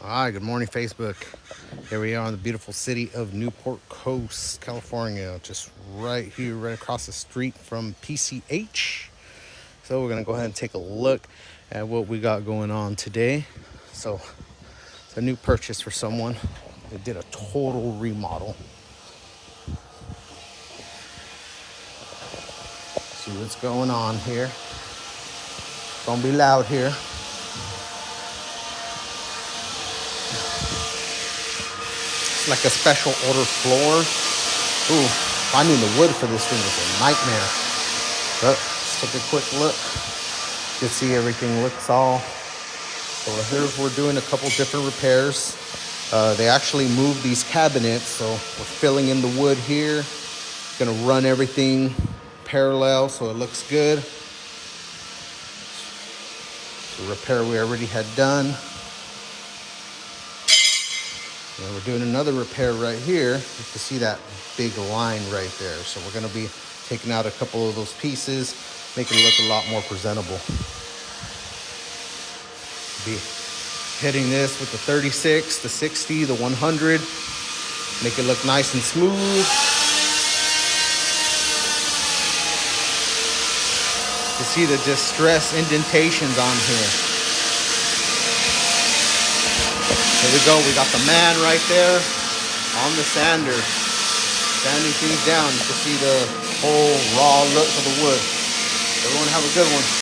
Hi, good morning, Facebook. Here we are in the beautiful city of Newport Coast, California, just right here, right across the street from PCH. So we're gonna go ahead and take a look at what we got going on today. So it's a new purchase for someone. They did a total remodel. See what's going on here. Gonna be loud here. It's like a special order floor. Ooh, finding the wood for this thing is a nightmare. But let's take a quick look. You can see everything looks all. So here we're doing a couple different repairs. They actually moved these cabinets, so we're filling in the wood here. Gonna run everything parallel so it looks good. The repair we already had done. And we're doing another repair right here. You can see that big line right there. So we're gonna be taking out a couple of those pieces, making it look a lot more presentable. Be hitting this with the 36, the 60, the 100. Make it look nice and smooth. You see the distress indentations on here. Here we go, we got the man right there on the sander. Sanding things down, you can see the whole raw look of the wood. Everyone have a good one.